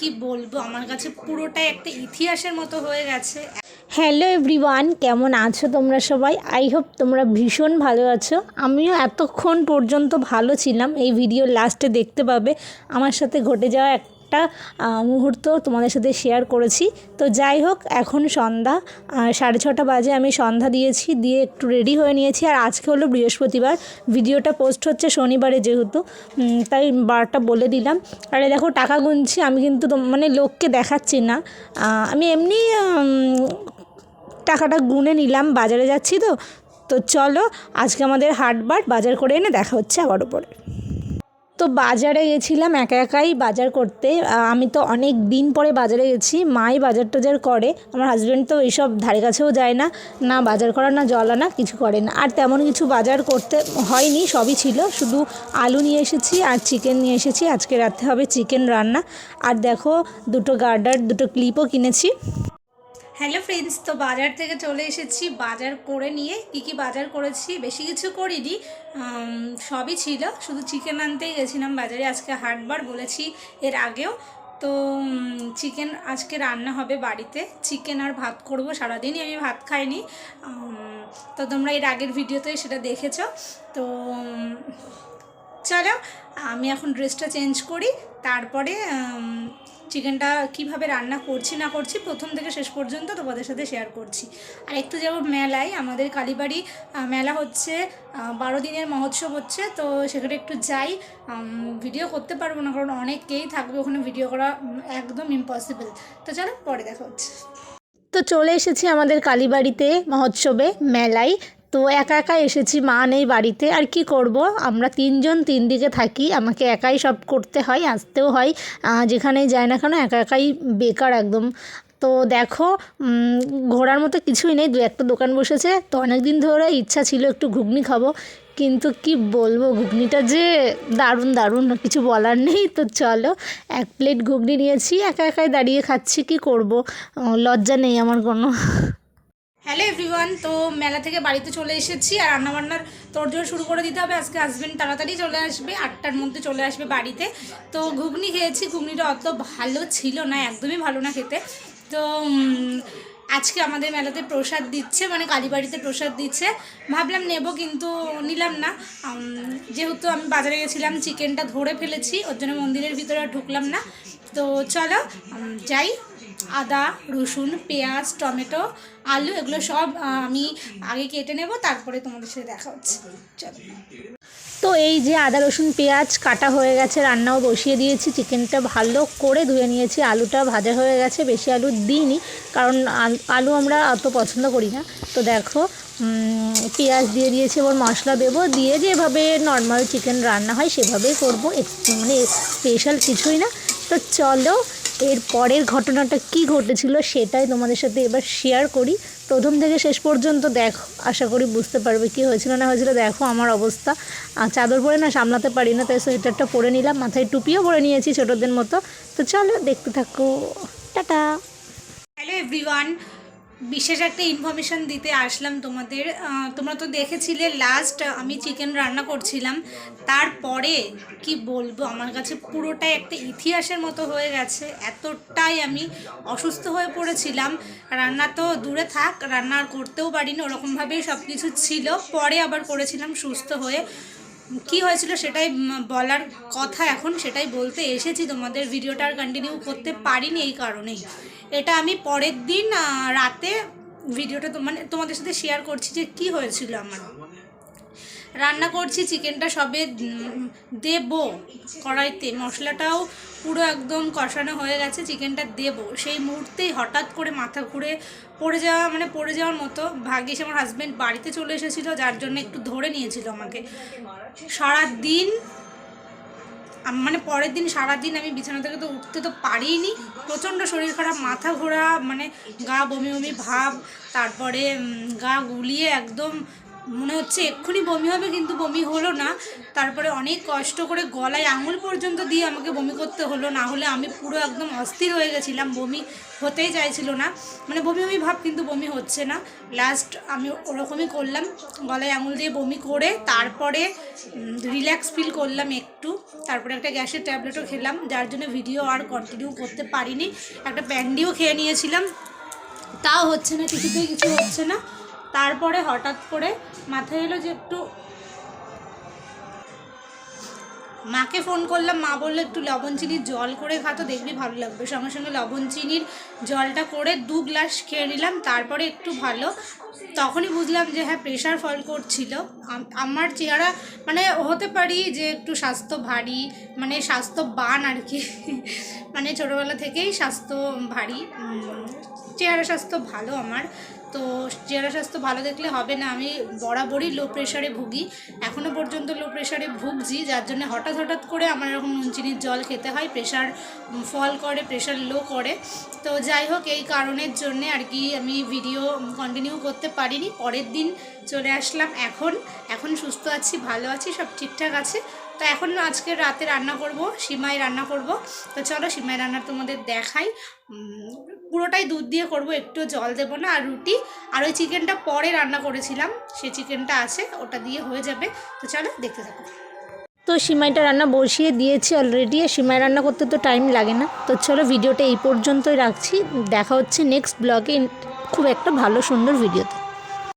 কি বলবো, আমার কাছে পুরোটাই একটা ইতিহাসের মতো হয়ে গেছে। হ্যালো এভরিওয়ান, কেমন আছো তোমরা সবাই? আই হোপ তোমরা ভীষণ ভালো আছো। আমিও এতক্ষণ পর্যন্ত ভালো ছিলাম। এই ভিডিওর লাস্টে দেখতে পাবে আমার সাথে ঘটে যাওয়া একটা মুহূর্ত তোমাদের সাথে শেয়ার করেছি। তো যাই হোক, এখন সন্ধ্যা 6:30 বাজে। আমি সন্ধ্যা দিয়েছি, দিয়ে একটু রেডি হয়ে নিয়েছি। আর আজকে হলো বৃহস্পতিবার, ভিডিওটা পোস্ট হচ্ছে শনিবারে যেহেতু, তাই বারটা বলে দিলাম। আরে দেখো, টাকা গুনছি আমি, কিন্তু মানে লোককে দেখাচ্ছি না। আমি এমনি টাকাটা গুনে নিলাম, বাজারে যাচ্ছি তো। তো চলো, আজকে আমাদের হাটবার, বাজার করে এনে দেখা হচ্ছে আবার পরে। তো বাজারে গেছিলাম একা একাই বাজার করতে। আমি তো অনেক দিন পরে বাজারে গেছি। মাই বাজার টাজার করে, আমার হাজব্যান্ড তো এইসব ধারে কাছেও যায় না, না বাজার করা না জল আনা কিছু করে না। আর তেমন কিছু বাজার করতে হয়নি, সবই ছিল। শুধু আলু নিয়ে এসেছি আর চিকেন নিয়ে এসেছি। আজকে রাতে হবে চিকেন রান্না। আর দেখো, দুটো গার্ডার, দুটো ক্লিপও কিনেছি। হ্যালো ফ্রেন্ডস, তো বাজার থেকে চলে এসেছি। বাজার করে নিয়ে কী বাজার করেছি, বেশি কিছু করিনি, সবই ছিল। শুধু চিকেন আনতেই গেছিলাম বাজারে। আজকে হাটবার বলেছি এর আগেও। তো চিকেন আজকে রান্না হবে বাড়িতে। চিকেন আর ভাত করব। সারাদিনই আমি ভাত খাইনি, তো তোমরা এর আগের ভিডিওতে সেটা দেখেছো। তো চলো, আমি এখন ড্রেসটা চেঞ্জ করি, তারপরে চিকেনটা কিভাবে রান্না করছি না করছি প্রথম থেকে শেষ পর্যন্ত তোমাদের সাথে শেয়ার করছি। আর একটু যাবো মেলায়, আমাদের কালীবাড়ি মেলা হচ্ছে, 12 দিনের মহোৎসব হচ্ছে। তো সেখানে একটু যাই। ভিডিও করতে পারবো না, কারণ অনেকেই থাকবে ওখানে, ভিডিও করা একদম ইম্পসিবল। তো চলো, পরে দেখা হচ্ছে। তো চলে এসেছি আমাদের কালীবাড়িতে মহোৎসবে, মেলায়। তো একা একা এসেছি, মা নেই বাড়িতে। আর কি করব, আমরা 3 জন 3 দিকে থাকি, আমাকে একাই সব করতে হয়, আসতেও হয়। যেখানেই যাই না কেন একা একাই বেকার একদম। তো দেখো, ঘোরার মতো কিছুই নেই, 2-1টা দোকান বসেছে। তো অনেক দিন ধরে ইচ্ছা ছিল একটু ঘুগনি খাবো, কিন্তু কি বলবো, ঘুগনিটা যে দারুণ দারুণ, কিছু বলার নেই। তো চলো, 1 প্লেট ঘুগনি নিয়েছি, একা একাই দাঁড়িয়ে খাচ্ছি। কি করব, লজ্জা নেই আমার কোনো। হ্যালো এভরিওয়ান, তো মেলা থেকে বাড়িতে চলে এসেছি। আর রান্নাবান্নার তোড়জোড় শুরু করে দিতে হবে। আজকে হাজব্যান্ড তাড়াতাড়ি চলে আসবে, 8টার মধ্যে চলে আসবে বাড়িতে। তো ঘুগনি খেয়েছি, ঘুগনিটা অত ভালো ছিল না, একদমই ভালো না খেতে। তো আজকে আমাদের মেলাতে প্রসাদ দিচ্ছে, মানে কালীবাড়িতে প্রসাদ দিচ্ছে। ভাবলাম নেব, কিন্তু নিলাম না। যেহেতু আমি বাজারে গেছিলাম, চিকেনটা ধরে ফেলেছি, ওর জন্য মন্দিরের ভিতরে আর ঢুকলাম না। তো চলো যাই। আদা, রসুন, পেঁয়াজ, টমেটো, আলু, এগুলো সব আমি আগে কেটে নেব, তারপরে তোমাদের সাথে দেখা হচ্ছে। চলো। তো এই যে আদা রসুন পেঁয়াজ কাটা হয়ে গেছে, রান্নাও বসিয়ে দিয়েছি। চিকেনটা ভালো করে ধুয়ে নিয়েছি, আলুটা ভাজা হয়ে গেছে। বেশি আলু দিইনি, কারণ আলু আমরা অত পছন্দ করি না। তো দেখো, পেঁয়াজ দিয়ে দিয়েছি, এবার মশলা দেবো, দিয়ে যেভাবে নর্মাল চিকেন রান্না হয় সেভাবেই করবো, মানে স্পেশাল কিছুই না। তো চলো, এর পরের ঘটনাটা কি ঘটেছিল সেটাই তোমাদের সাথে এবার শেয়ার করি। প্রথম থেকে শেষ পর্যন্ত দেখো, আশা করি বুঝতে পারবে কি হয়েছিল না হয়েছিল। দেখো আমার অবস্থা, চাদর পরে না সামলাতে পারি না, তাই সোয়েটারটা পরে নিলাম, মাথায় টুপিও পরে নিয়েছি ছোটোদের মতো। তো চলো, দেখতে থাকো, টাটা। হ্যালো এভরিওয়ান, বিশেষ একটা ইনফরমেশান দিতে আসলাম তোমাদের। তোমরা তো দেখেছিলে লাস্ট আমি চিকেন রান্না করছিলাম, তারপরে কি বলবো, আমার কাছে পুরোটাই একটা ইতিহাসের মতো হয়ে গেছে। এতটাই আমি অসুস্থ হয়ে পড়েছিলাম, রান্না তো দূরে থাক, রান্না আর করতেও পারিনি, ওরকমভাবেই সব কিছু ছিল। পরে আবার করেছিলাম সুস্থ হয়ে। কি হয়েছিল সেটাই বলার কথা, এখন সেটাই বলতে এসেছি তোমাদের। ভিডিওটা আর কন্টিনিউ করতে পারিনি এই কারণেই। এটা আমি পরের দিন রাতে ভিডিওটা মানে তোমাদের সাথে শেয়ার করছি যে কি হয়েছিল আমার। রান্না করছি, চিকেনটা সবে দেব কড়াইতে, মশলাটাও পুরো একদম কষানো হয়ে গেছে, চিকেনটা দেব, সেই মুহূর্তেই হঠাৎ করে মাথা ঘুরে পড়ে যাওয়া, মানে পড়ে যাওয়ার মতো। ভাগ্যিস আমার হাজব্যান্ড বাড়িতে চলে এসেছিলো, যার জন্য একটু ধরে নিয়েছিল আমাকে। সারাদিন মানে পরের দিন সারাদিন আমি বিছানা থেকে তো উঠতে তো পারিনি, প্রচণ্ড শরীর খারাপ, মাথা ঘোরা, মানে গা বমি বমি ভাব, তারপরে গা গুলিয়ে একদম মনে হচ্ছে এক্ষুনি বমি হবে, কিন্তু বমি হলো না। তারপরে অনেক কষ্ট করে গলায় আঙুল পর্যন্ত দিয়ে আমাকে বমি করতে হলো, না হলে আমি পুরো একদম অস্থির হয়ে গেছিলাম, বমি হতেই চাইছিল না, মানে বমি বমি ভাব কিন্তু বমি হচ্ছে না। লাস্ট আমি ওরকমই করলাম, গলায় আঙুল দিয়ে বমি করে তারপরে রিল্যাক্স ফিল করলাম একটু, তারপরে একটা গ্যাসের ট্যাবলেটও খেলাম, যার জন্য ভিডিও আর কন্টিনিউ করতে পারিনি। একটা প্যান্ডিও খেয়ে নিয়েছিলাম, তাও হচ্ছে না, কিছুতেই কিছু হচ্ছে না। তারপরে হঠাৎ করে মাথায় এলো যে একটু মাকে ফোন করলাম, মা বললো একটু লবণ চিনির জল করে খা, তো দেখবি ভালো লাগবে। সঙ্গে সঙ্গে লবণ চিনির জলটা করে 2 গ্লাস খেয়ে নিলাম, তারপরে একটু ভালো। তখনই বুঝলাম যে হ্যাঁ প্রেশার ফল করছিল। আমার চেহারা মানে হতে পারি যে একটু স্বাস্থ্য ভারী, মানে স্বাস্থ্যবান আর কি, মানে ছোটোবেলা থেকেই স্বাস্থ্য ভারী, চেহারা স্বাস্থ্য ভালো আমার। তো চেহারা স্বাস্থ্য ভালো দেখলে হবে না, আমি বরাবরই লো প্রেশারে ভুগি, এখনও পর্যন্ত লো প্রেশারে ভুগছি, যার জন্য হঠাৎ হঠাৎ করে আমার এরকম নুন চিনির জল খেতে হয়, প্রেশার ফল করে, প্রেশার লো করে। তো যাই হোক, এই কারণের জন্যে আর কি আমি ভিডিও কন্টিনিউ করতে পারিনি। পরের দিন চলে আসলাম, এখন সুস্থ আছি, ভালো আছি, সব ঠিকঠাক আছে। তো এখন আজকে রাতে রান্না করব, সিমাই রান্না করব। তো চলো সিমাই রান্না তোমাদের দেখাই। পুরোটাই দুধ দিয়ে করব, একটু জল দেবো না। আর রুটি আর ওই চিকেনটা পরে রান্না করেছিলাম, সেই চিকেনটা আছে, ওটা দিয়ে হয়ে যাবে। তো চলো দেখতে থাকো। তো সিমাইটা রান্না বসিয়ে দিয়েছি অলরেডি, আর সিমাই রান্না করতে তো টাইম লাগে না। তো চলো ভিডিওটা এই পর্যন্তই রাখছি, দেখা হচ্ছে নেক্সট ব্লগে খুব একটা ভালো সুন্দর ভিডিওতে।